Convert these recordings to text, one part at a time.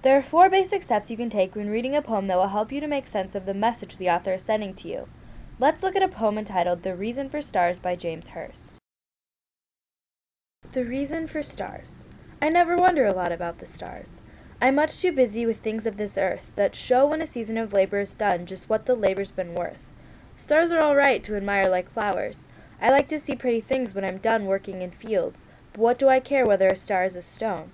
There are 4 basic steps you can take when reading a poem that will help you to make sense of the message the author is sending to you. Let's look at a poem entitled The Reason for Stars by James Hearst. The reason for stars. I never wonder a lot about the stars. I'm much too busy with things of this earth that show when a season of labor is done just what the labor's been worth. Stars are all right to admire like flowers. I like to see pretty things when I'm done working in fields, but what do I care whether a star is a stone?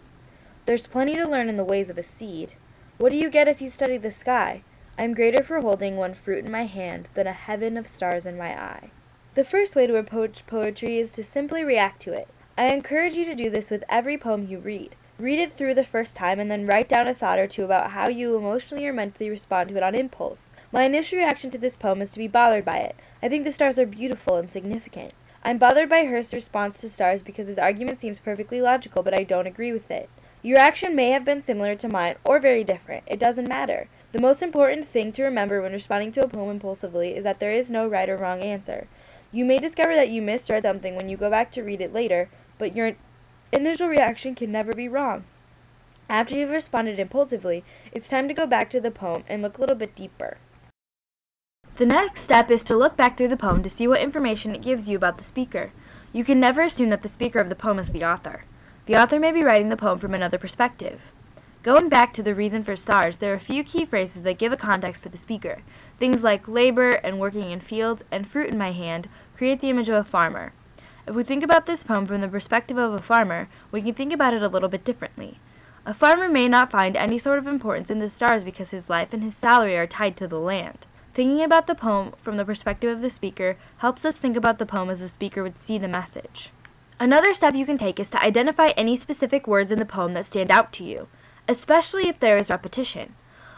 There's plenty to learn in the ways of a seed. What do you get if you study the sky? I'm greater for holding one fruit in my hand than a heaven of stars in my eye. The first way to approach poetry is to simply react to it. I encourage you to do this with every poem you read. Read it through the first time and then write down a thought or two about how you emotionally or mentally respond to it on impulse. My initial reaction to this poem is to be bothered by it. I think the stars are beautiful and significant. I'm bothered by Hearst's response to stars because his argument seems perfectly logical, but I don't agree with it. Your action may have been similar to mine or very different. It doesn't matter. The most important thing to remember when responding to a poem impulsively is that there is no right or wrong answer. You may discover that you misread something when you go back to read it later, but your initial reaction can never be wrong. After you've responded impulsively, it's time to go back to the poem and look a little bit deeper. The next step is to look back through the poem to see what information it gives you about the speaker. You can never assume that the speaker of the poem is the author. The author may be writing the poem from another perspective. Going back to the reason for stars, there are a few key phrases that give a context for the speaker. Things like labor and working in fields and fruit in my hand create the image of a farmer. If we think about this poem from the perspective of a farmer, we can think about it a little bit differently. A farmer may not find any sort of importance in the stars because his life and his salary are tied to the land. Thinking about the poem from the perspective of the speaker helps us think about the poem as the speaker would see the message. Another step you can take is to identify any specific words in the poem that stand out to you, especially if there is repetition.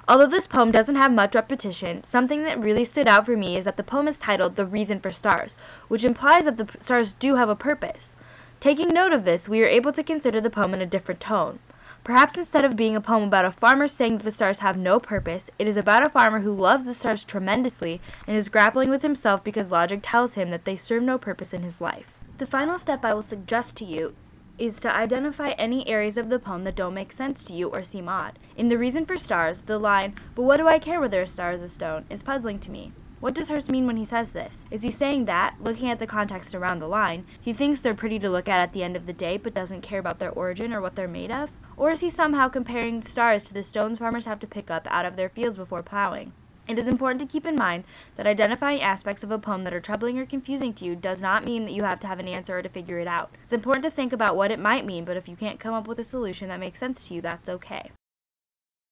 Although this poem doesn't have much repetition, something that really stood out for me is that the poem is titled The Reason for Stars, which implies that the stars do have a purpose. Taking note of this, we are able to consider the poem in a different tone. Perhaps instead of being a poem about a farmer saying that the stars have no purpose, it is about a farmer who loves the stars tremendously and is grappling with himself because logic tells him that they serve no purpose in his life. The final step I will suggest to you is to identify any areas of the poem that don't make sense to you or seem odd. In The Reason for Stars, the line, "But what do I care whether a star is a stone?" is puzzling to me. What does Hearst mean when he says this? Is he saying that, looking at the context around the line, he thinks they're pretty to look at the end of the day but doesn't care about their origin or what they're made of? Or is he somehow comparing stars to the stones farmers have to pick up out of their fields before plowing? It is important to keep in mind that identifying aspects of a poem that are troubling or confusing to you does not mean that you have to have an answer or to figure it out. It's important to think about what it might mean, but if you can't come up with a solution that makes sense to you, that's okay.